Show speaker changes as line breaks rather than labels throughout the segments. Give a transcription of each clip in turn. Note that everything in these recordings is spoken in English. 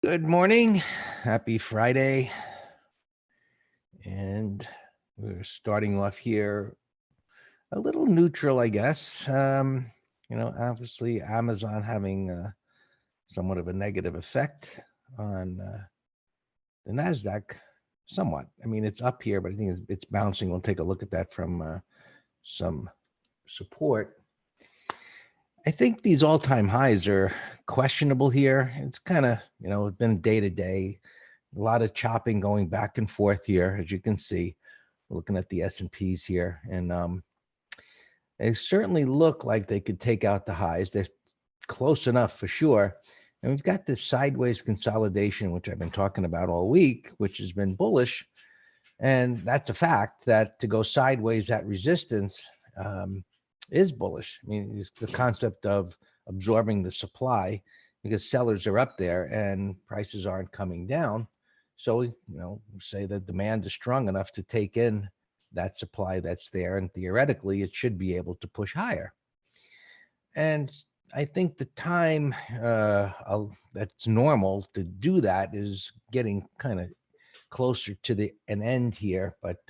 Good morning. Happy Friday. And we're starting off here a little neutral, I guess. Obviously Amazon having somewhat of a negative effect on the NASDAQ somewhat. I mean, it's up here, but I think it's bouncing. We'll take a look at that from some support. I think these all-time highs are questionable here. It's kind of, it's been day to day. A lot of chopping going back and forth here, as you can see. We're looking at the S&Ps here, and they certainly look like they could take out the highs. They're close enough for sure. And we've got this sideways consolidation, which I've been talking about all week, which has been bullish. And that's a fact that to go sideways at resistance is bullish. I mean, it's the concept of absorbing the supply because sellers are up there and prices aren't coming down. So, say that demand is strong enough to take in that supply that's there. And theoretically, it should be able to push higher. And I think the time that's normal to do that is getting kind of closer to an end here, but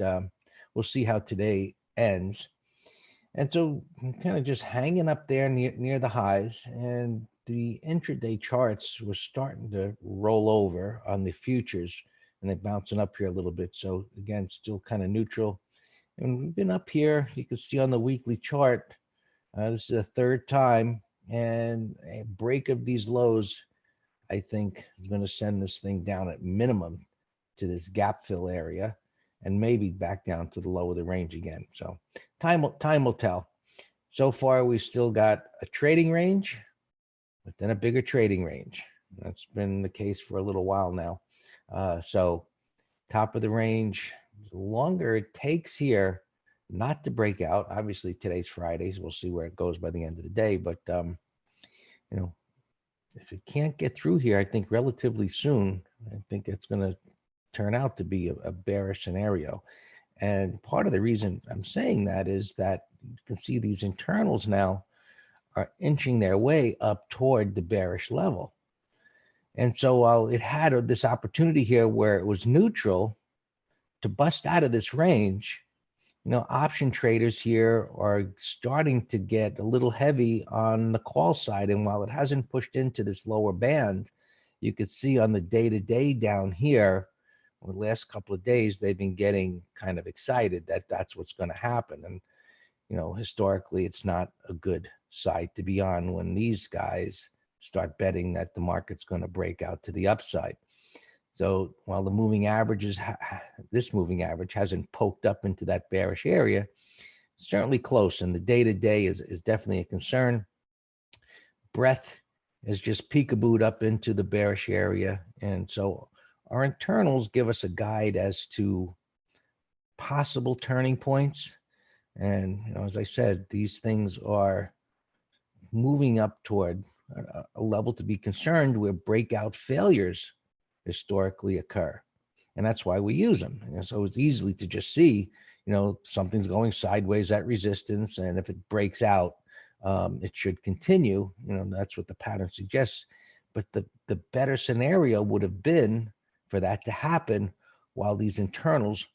we'll see how today ends. And so I'm kind of just hanging up there near the highs, and the intraday charts were starting to roll over on the futures, and they're bouncing up here a little bit. So again, still kind of neutral. And we've been up here. You can see on the weekly chart, this is the third time, and a break of these lows, I think, is going to send this thing down at minimum to this gap fill area, and maybe back down to the low of the range again. So time will tell. So far, we've still got a trading range, but then a bigger trading range. That's been the case for a little while now. So top of the range, the longer it takes here not to break out. Obviously, today's Friday, so we'll see where it goes by the end of the day. But if it can't get through here, I think relatively soon, I think it's going to turn out to be a bearish scenario. And part of the reason I'm saying that is that you can see these internals now are inching their way up toward the bearish level. And so while it had this opportunity here where it was neutral to bust out of this range, option traders here are starting to get a little heavy on the call side. And while it hasn't pushed into this lower band, you could see on the day-to-day down here, the last couple of days, they've been getting kind of excited that that's what's going to happen. And, historically, it's not a good side to be on when these guys start betting that the market's going to break out to the upside. So while the moving averages, this moving average hasn't poked up into that bearish area, certainly close. And the day-to-day is definitely a concern. Breadth is just peekabooed up into the bearish area. And so our internals give us a guide as to possible turning points. And, as I said, these things are moving up toward a level to be concerned where breakout failures historically occur. And that's why we use them. So it's easily to just see, something's going sideways at resistance. And if it breaks out, it should continue. That's what the pattern suggests. But the better scenario would have been for that to happen while these internals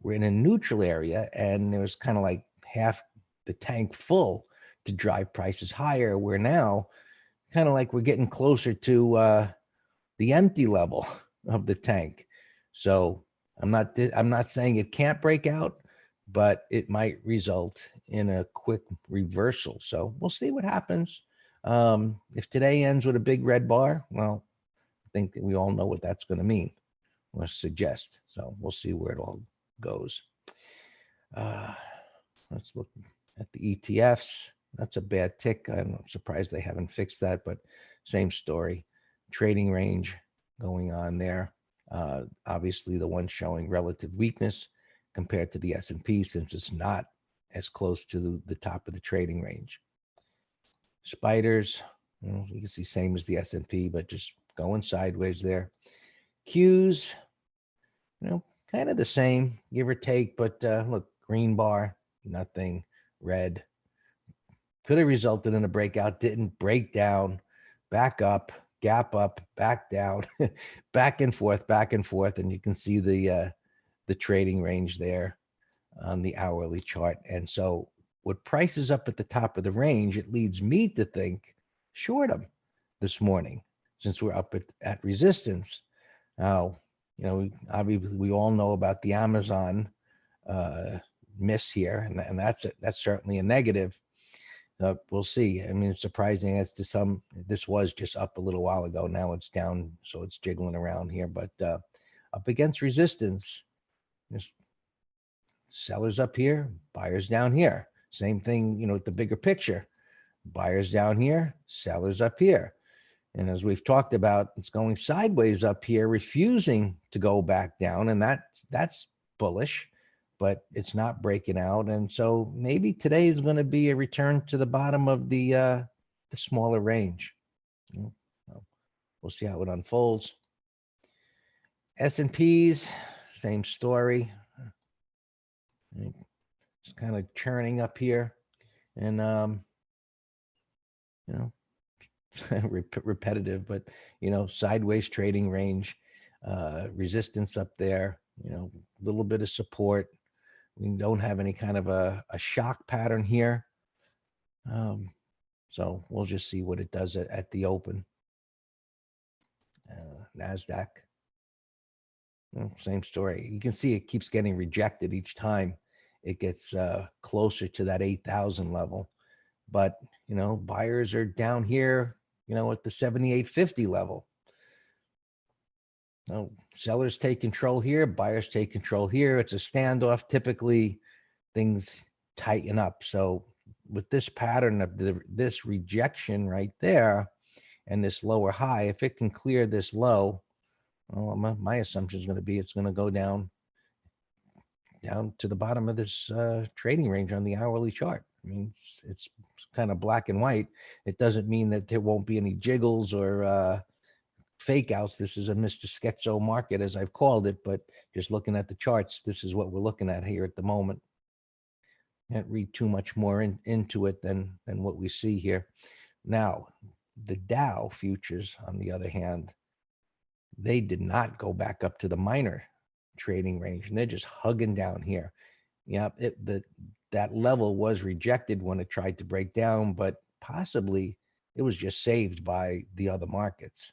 were in a neutral area, and there was kind of like half the tank full to drive prices higher. Where now, kind of like we're getting closer to the empty level of the tank. So I'm not saying it can't break out, but it might result in a quick reversal. So we'll see what happens. If today ends with a big red bar, well, I think that we all know what that's going to mean or suggest. So we'll see where it all goes. Let's look at the ETFs. That's a bad tick. I'm surprised they haven't fixed that, but same story. Trading range going on there. Obviously, the one showing relative weakness compared to the S&P, since it's not as close to the top of the trading range. Spiders, you can see same as the S&P, but just going sideways there. Qs, kind of the same, give or take, but look, green bar, nothing. Red could have resulted in a breakout, didn't break down, back up, gap up, back down, back and forth, and you can see the trading range there on the hourly chart. And so with prices up at the top of the range, it leads me to think short them this morning since we're up at resistance. Now, obviously we all know about the Amazon miss here, and that's certainly a negative. We'll see. I mean, it's surprising as to some. This was just up a little while ago. Now it's down, so it's jiggling around here. But up against resistance, there's sellers up here, buyers down here. Same thing, with the bigger picture. Buyers down here, sellers up here. And as we've talked about, it's going sideways up here, refusing to go back down, and that's bullish, but it's not breaking out. And so maybe today is going to be a return to the bottom of the smaller range. We'll see how it unfolds. S&Ps, same story. Just kind of churning up here, and repetitive, but sideways trading range, resistance up there, a little bit of support. We don't have any kind of a shock pattern here. So we'll just see what it does at the open. NASDAQ, same story. You can see it keeps getting rejected each time it gets closer to that 8,000 level. But, buyers are down here, at the 78.50 level. Sellers take control here, buyers take control here. It's a standoff. Typically, things tighten up. So with this pattern of this rejection right there and this lower high, if it can clear this low, well, my assumption is going to be it's going to go down to the bottom of this trading range on the hourly chart. I mean, it's kind of black and white. It doesn't mean that there won't be any jiggles or fake outs. This is a Mr. Schizo market, as I've called it, but just looking at the charts, this is what we're looking at here at the moment. Can't read too much more into it than what we see here. Now, the Dow futures, on the other hand, they did not go back up to the minor trading range, and they're just hugging down here. Yeah, that level was rejected when it tried to break down, but possibly it was just saved by the other markets.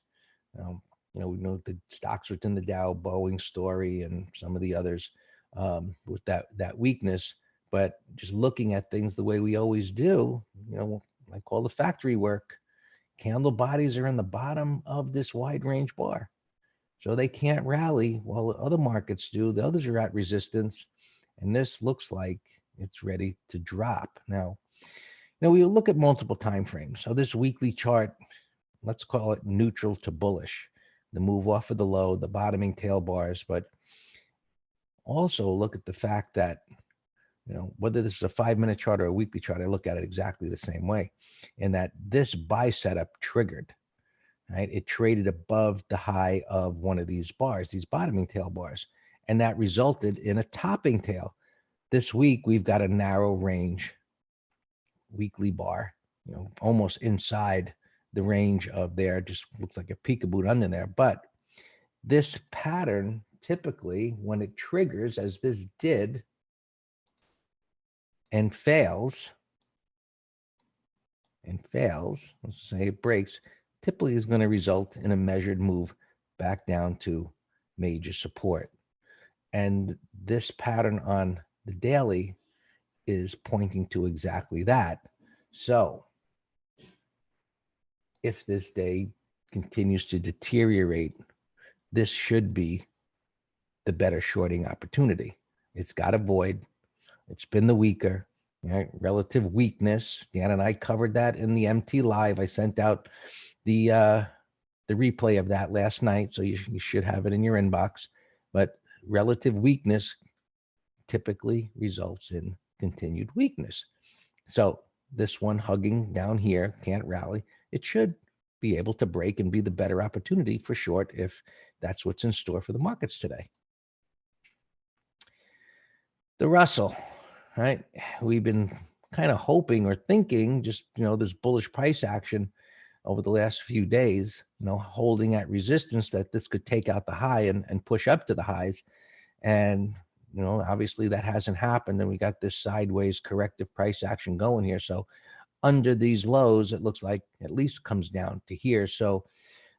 We know the stocks within the Dow, Boeing story, and some of the others with that weakness. But just looking at things the way we always do, like all the factory work, candle bodies are in the bottom of this wide range bar. So they can't rally while other markets do. The others are at resistance, and this looks like it's ready to drop. Now we look at multiple time frames. So this weekly chart, let's call it neutral to bullish, the move off of the low, the bottoming tail bars, but also look at the fact that, whether this is a 5-minute chart or a weekly chart, I look at it exactly the same way, in that this buy setup triggered. Right? It traded above the high of one of these bars, these bottoming tail bars, and that resulted in a topping tail. This week, we've got a narrow range weekly bar, almost inside the range of there, just looks like a peekaboo under there. But this pattern, typically, when it triggers, as this did, and fails, let's say it breaks, typically is going to result in a measured move back down to major support. And this pattern on the daily is pointing to exactly that. So if this day continues to deteriorate, this should be the better shorting opportunity. It's got a void. It's been the weaker, right? Relative weakness. Dan and I covered that in the MT Live. I sent out the replay of that last night, so you should have it in your inbox. But relative weakness typically results in continued weakness. So this one hugging down here can't rally. It should be able to break and be the better opportunity for short if that's what's in store for the markets today. The Russell, right? We've been kind of hoping or thinking just, this bullish price action over the last few days, holding at resistance, that this could take out the high and push up to the highs. And, obviously that hasn't happened. And we got this sideways corrective price action going here. So under these lows, it looks like at least comes down to here. So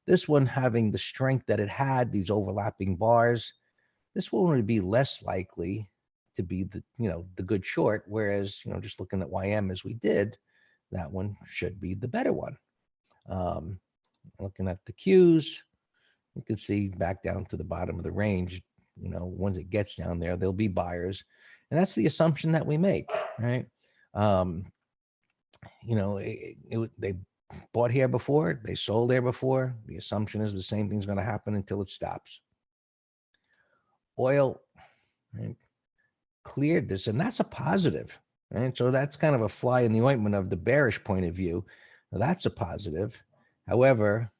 this one having the strength that it had, these overlapping bars, this one would be less likely to be the good short. Whereas, just looking at YM as we did, that one should be the better one. Looking at the Qs, you can see back down to the bottom of the range, once it gets down there, there'll be buyers. And that's the assumption that we make, right? They bought here before, they sold there before. The assumption is the same thing's going to happen until it stops. Oil, right, cleared this, and that's a positive, right? So that's kind of a fly in the ointment of the bearish point of view. Now, that's a positive. However,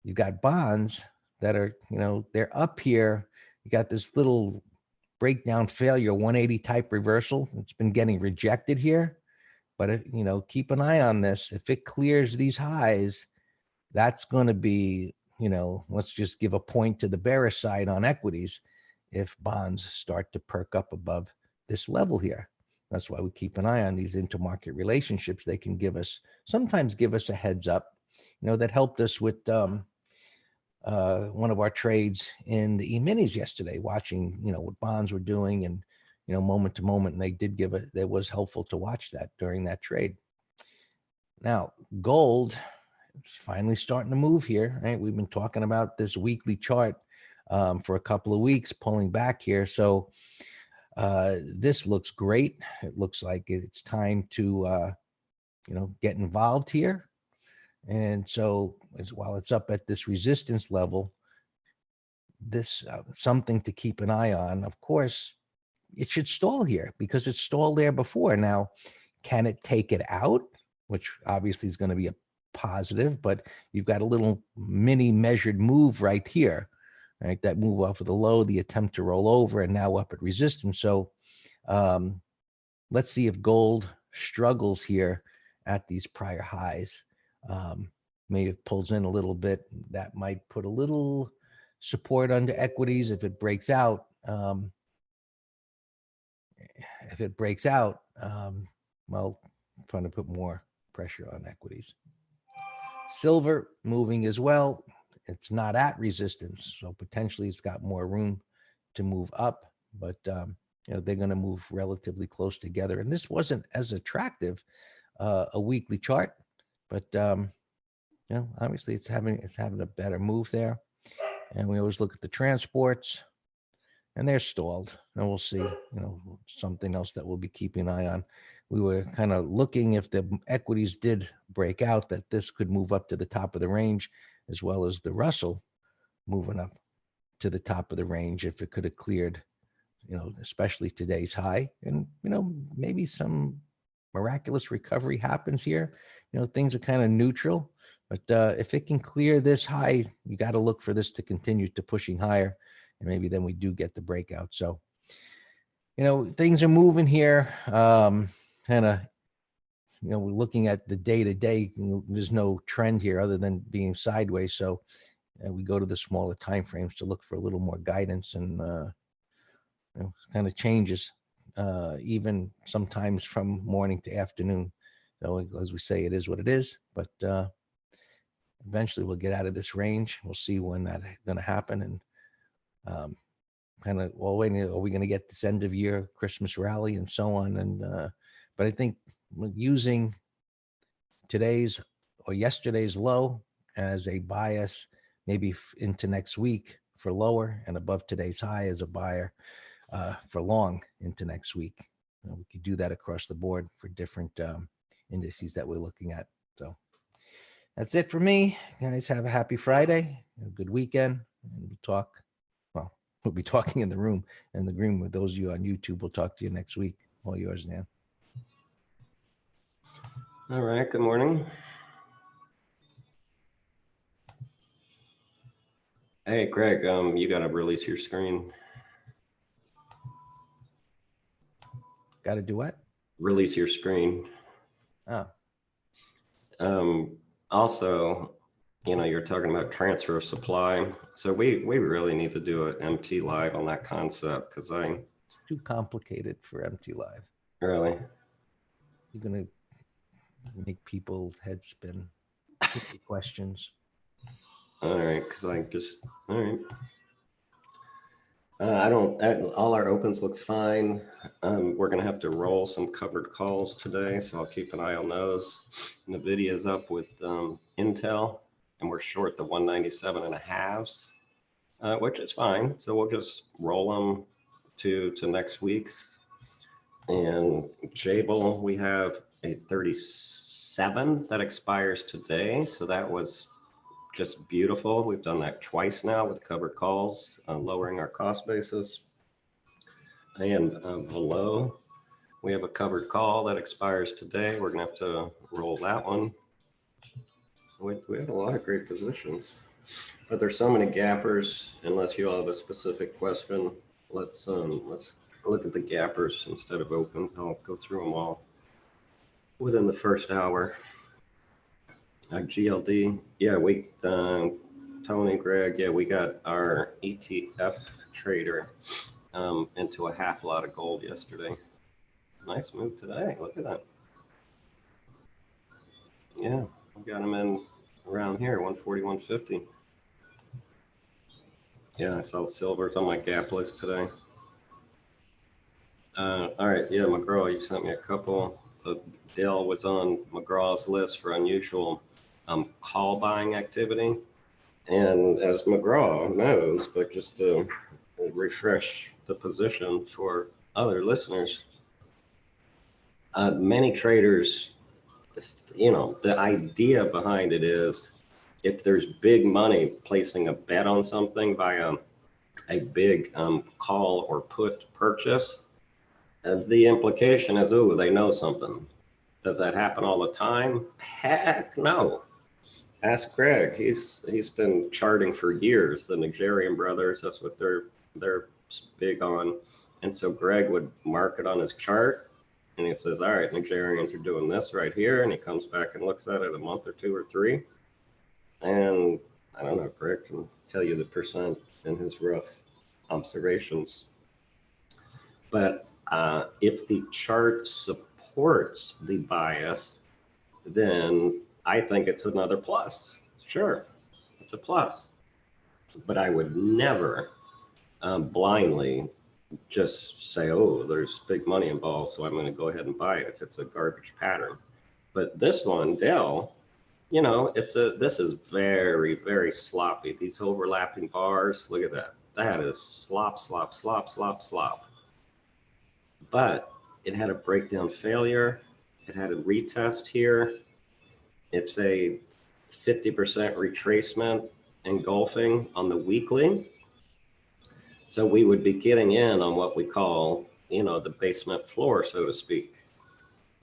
you've got bonds that are, they're up here. You got this little breakdown failure, 180 type reversal. It's been getting rejected here. But, keep an eye on this. If it clears these highs, that's going to be, let's just give a point to the bearish side on equities if bonds start to perk up above this level here. That's why we keep an eye on these intermarket relationships. They can sometimes give us a heads up. That helped us with one of our trades in the E-minis yesterday, watching, what bonds were doing and, moment to moment. And they did that was helpful to watch that during that trade. Now, gold is finally starting to move here, right? We've been talking about this weekly chart for a couple of weeks, pulling back here. So this looks great. It looks like it's time to, get involved here. And so while it's up at this resistance level, this something to keep an eye on. Of course, it should stall here because it stalled there before. Now, can it take it out? Which obviously is going to be a positive, but you've got a little mini measured move right here, right? That move off of the low, the attempt to roll over, and now up at resistance. So let's see if gold struggles here at these prior highs. Maybe it pulls in a little bit. That might put a little support under equities if it breaks out. Well, trying to put more pressure on equities. Silver moving as well. It's not at resistance, so potentially it's got more room to move up, but they're going to move relatively close together. And this wasn't as attractive a weekly chart, but obviously it's having a better move there. And we always look at the transports, and they're stalled. And we'll see, something else that we'll be keeping an eye on. We were kind of looking if the equities did break out, that this could move up to the top of the range, as well as the Russell moving up to the top of the range if it could have cleared, especially today's high. And, maybe some miraculous recovery happens here. Things are kind of neutral. But if it can clear this high, you got to look for this to continue to pushing higher. And maybe then we do get the breakout. So, things are moving here. Kind of, we're looking at the day to day. There's no trend here other than being sideways. So we go to the smaller time frames to look for a little more guidance and kind of changes, even sometimes from morning to afternoon. So as we say, it is what it is. But eventually we'll get out of this range. We'll see when that's going to happen. And kind of, well, wait, are we going to get this end of year Christmas rally and so on? And but I think using today's or yesterday's low as a bias, maybe into next week for lower, and above today's high as a buyer for long into next week. We could do that across the board for different indices that we're looking at. So that's it for me. Guys, have a happy Friday, a good weekend, and we'll talk. Well, we'll be talking in the room with those of you on YouTube. We'll talk to you next week. All yours, Nan.
All right. Good morning. Hey, Greg, you got to release your screen.
Got to do what?
Release your screen.
Oh.
Also, you're talking about transfer of supply. So we really need to do an MT live on that concept because
Too complicated for MT Live.
really,
You're gonna make people's heads spin. Too many questions.
all right, because all right. I don't, all our opens look fine. We're going to have to roll some covered calls today, so I'll keep an eye on those. NVIDIA's up with Intel, and we're short the 197 and a halves, which is fine. So we'll just roll them to next week's. And Jable, we have a 37 that expires today. So that was just beautiful. We've done that twice now with covered calls, lowering our cost basis. And below, we have a covered call that expires today. We're gonna have to roll that one. We have a lot of great positions, but there's so many gappers. Unless you all have a specific question, let's look at the gappers instead of opens. I'll go through them all within the first hour. GLD, yeah, Tony, Greg, yeah, we got our ETF trader into a half lot of gold yesterday. Nice move today. Look at that. Yeah, we got him in around here, 140, 150. Yeah, I saw silvers on my gap list today. All right, yeah, McGraw, you sent me a couple. So Dell was on McGraw's list for unusual call buying activity. And as McGraw knows, but just to refresh the position for other listeners, many traders, the idea behind it is if there's big money placing a bet on something by a big call or put purchase, the implication is, oh, they know something. Does that happen all the time? Heck no. Ask Greg. He's been charting for years. The Nigerian brothers, that's what they're big on. And so Greg would mark it on his chart, and he says, all right, Nigerians are doing this right here. And he comes back and looks at it a month or two or three. And I don't know, Greg can tell you the percent in his rough observations. But if the chart supports the bias, then I think it's another plus. Sure, it's a plus. But I would never blindly just say, oh, there's big money involved, so I'm going to go ahead and buy it if it's a garbage pattern. But this one, Dell, this is very, very sloppy. These overlapping bars, look at that. That is slop, slop, slop, slop, slop. But it had a breakdown failure. It had a retest here. It's a 50% retracement engulfing on the weekly. So we would be getting in on what we call, the basement floor, so to speak.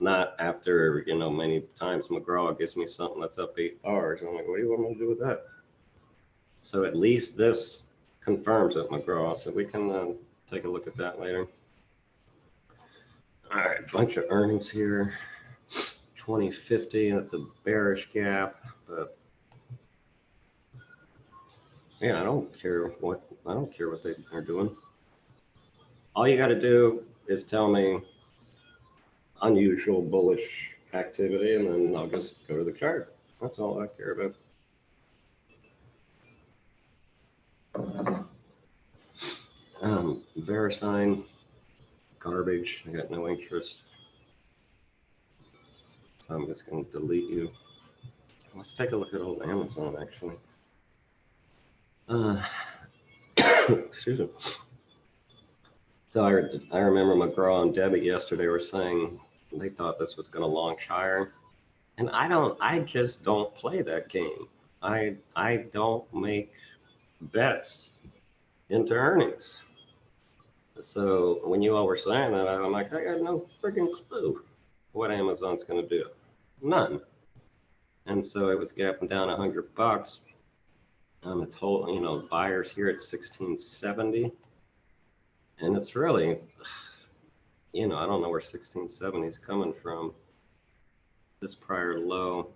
Not after, many times McGraw gives me something that's up 8 bars. I'm like, what do you want me to do with that? So at least this confirms it, McGraw. So we can take a look at that later. All right, bunch of earnings here. 2050, that's a bearish gap, but yeah, I don't care what they are doing. All you got to do is tell me unusual bullish activity, and then I'll just go to the chart. That's all I care about. VeriSign, garbage. I got no interest. So I'm just going to delete you. Let's take a look at old Amazon, actually. Excuse me. So I remember McGraw and Debbie yesterday were saying they thought this was going to launch higher. And I just don't play that game. I don't make bets into earnings. So when you all were saying that, I'm like, I got no freaking clue what Amazon's going to do. None. And so it was gapping down $100. It's whole, buyers here at 1670. And it's really, I don't know where 1670 is coming from. This prior low,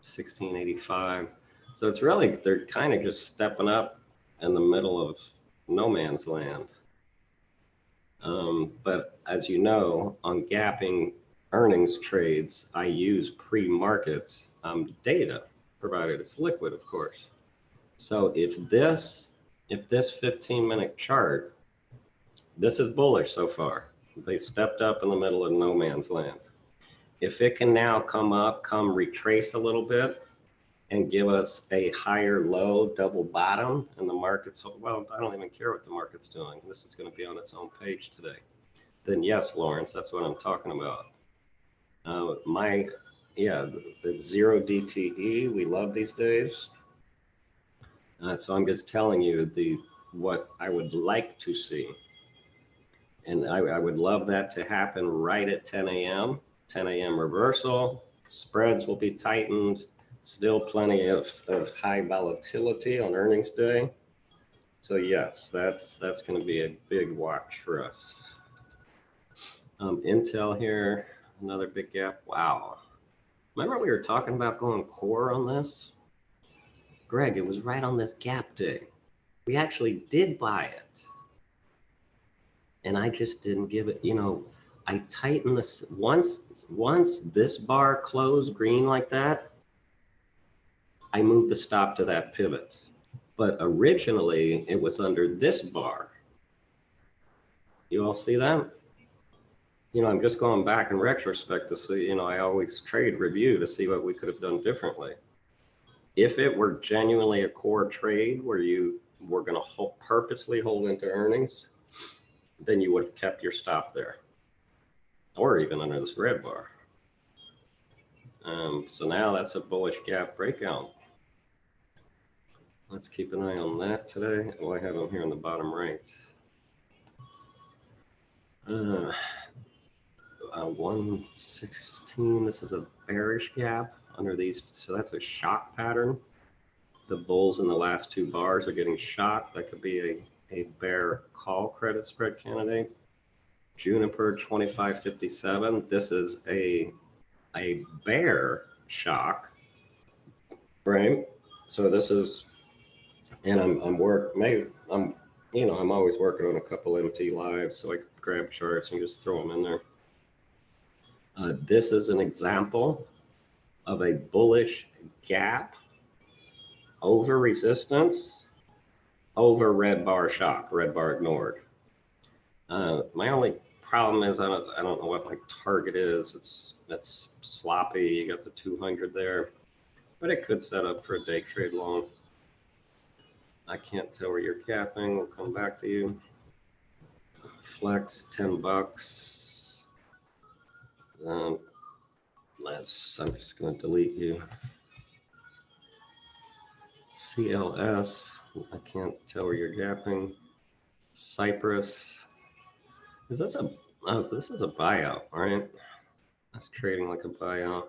1685. So it's really, they're kind of just stepping up in the middle of no man's land. But as you know, on gapping earnings trades, I use pre-market data, provided it's liquid, of course. So if this 15-minute chart, this is bullish so far. They stepped up in the middle of no man's land. If it can now come up, come retrace a little bit and give us a higher low double bottom, and the market's, well, I don't even care what the market's doing. This is going to be on its own page today. Then yes, Lawrence, that's what I'm talking about. The zero DTE, we love these days. So I'm just telling you what I would like to see. And I would love that to happen right at 10 a.m. 10 a.m. reversal. Spreads will be tightened. Still plenty of high volatility on earnings day. So yes, that's going to be a big watch for us. Intel here, another big gap. Wow. Remember we were talking about going core on this? Greg, it was right on this gap day. We actually did buy it. And I just didn't give it, I tightened this once this bar closed green like that, I moved the stop to that pivot. But originally it was under this bar. You all see that? I'm just going back in retrospect to see, I always trade review to see what we could have done differently. If it were genuinely a core trade where you were going to purposely hold into earnings, then you would have kept your stop there, or even under this red bar. So now that's a bullish gap breakout. Let's keep an eye on that today. Oh, I have them here in the bottom right. 116, this is a bearish gap under these, so that's a shock pattern. The bulls in the last two bars are getting shocked. That could be a bear call credit spread candidate. Juniper 2557, this is a bear shock, right? So this is, and I'm always working on a couple MT lives, so I grab charts and just throw them in there. This is an example of a bullish gap over resistance, over red bar shock, red bar ignored. My only problem is I don't know what my target is. It's sloppy. You got the 200 there, but it could set up for a day trade long. I can't tell where you're capping. We'll come back to you. Flex, $10. I'm just going to delete you. CLS, I can't tell where you're gapping. Cypress, this is a buyout, right? That's trading like a buyout.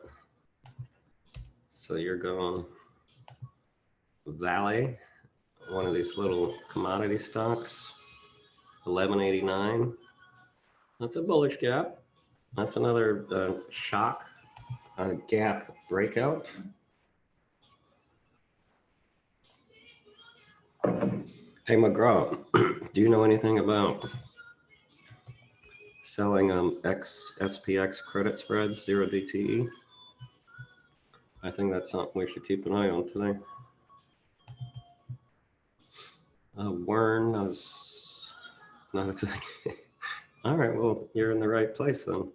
So you're going Valley, one of these little commodity stocks, 1189. That's a bullish gap. That's another shock gap breakout. Hey McGraw, do you know anything about selling SPX credit spreads, 0 DTE? I think that's something we should keep an eye on today. Wern is not a thing. All right, well, you're in the right place then.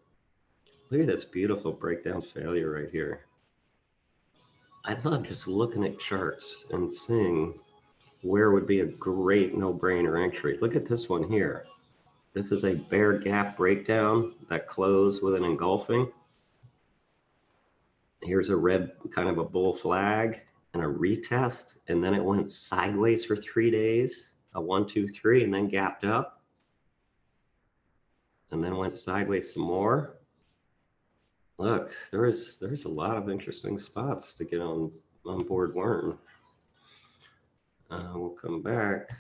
Look at this beautiful breakdown failure right here. I love just looking at charts and seeing where would be a great no-brainer entry. Look at this one here. This is a bear gap breakdown that closed with an engulfing. Here's a red, kind of a bull flag and a retest, and then it went sideways for 3 days, a 1, 2, 3, and then gapped up, and then went sideways some more. Look, there's a lot of interesting spots to get on board Wern. We'll come back.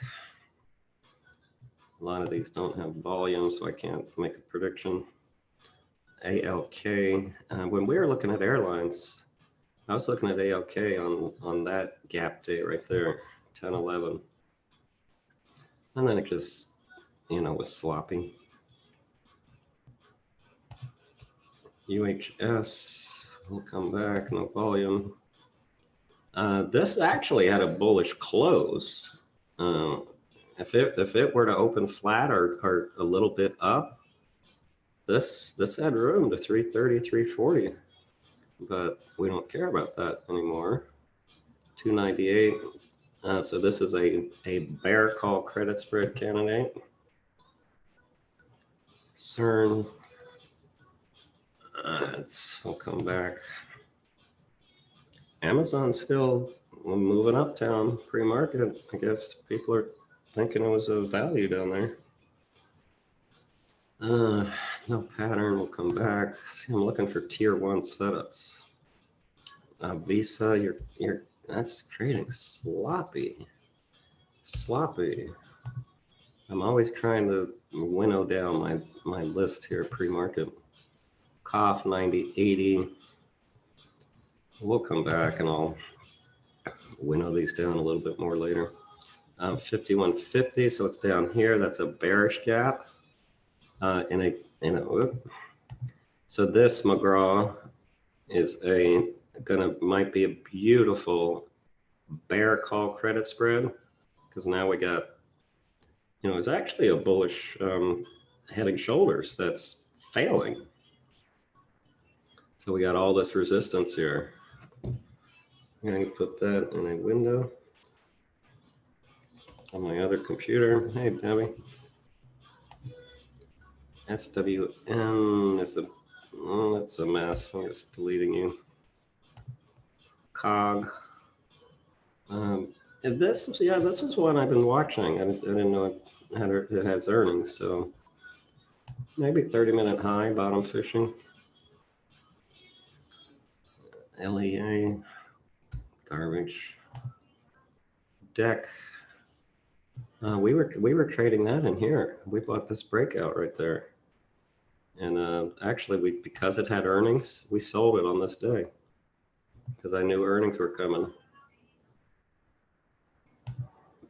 A lot of these don't have volume, so I can't make a prediction. ALK, when we were looking at airlines, I was looking at AOK on that gap day right there, 10-11. And then it just, was sloppy. UHS will come back, no volume. This actually had a bullish close. If it were to open flat or a little bit up, this had room to 330, 340, but we don't care about that anymore. 298. So this is a bear call credit spread candidate. CERN. We'll come back. Amazon's still moving uptown pre-market. I guess people are thinking it was a value down there. No pattern. We'll come back. See, I'm looking for tier 1 setups. Visa, that's trading sloppy. I'm always trying to winnow down my list here pre-market. Cough 90, 80. We'll come back and I'll winnow these down a little bit more later. 5150, so it's down here. That's a bearish gap. So this McGraw is might be a beautiful bear call credit spread, because now we got, it's actually a bullish head and shoulders that's failing. So we got all this resistance here. I'm going to put that in a window on my other computer. Hey, Debbie. SWN is that's a mess. I'm just deleting you. COG. This was one I've been watching. I didn't know it has earnings. So maybe 30-minute high, bottom fishing. LEA, garbage. Deck. We were trading that in here. We bought this breakout right there. And actually, because it had earnings, we sold it on this day because I knew earnings were coming.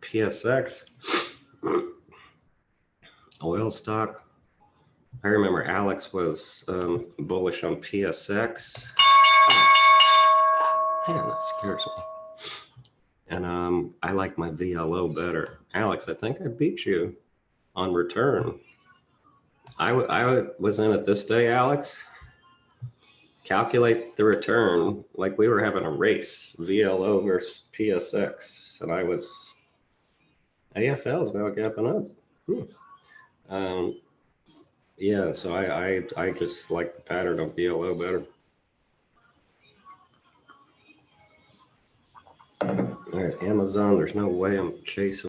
PSX, oil stock. I remember Alex was bullish on PSX. Man, that scares me. And I like my VLO better. Alex, I think I beat you on return. I was in it this day, Alex. Calculate the return like we were having a race, VLO versus PSX, and I was. AFL's now gapping up. Yeah, so I just like the pattern of VLO better. All right, Amazon. There's no way I'm chasing.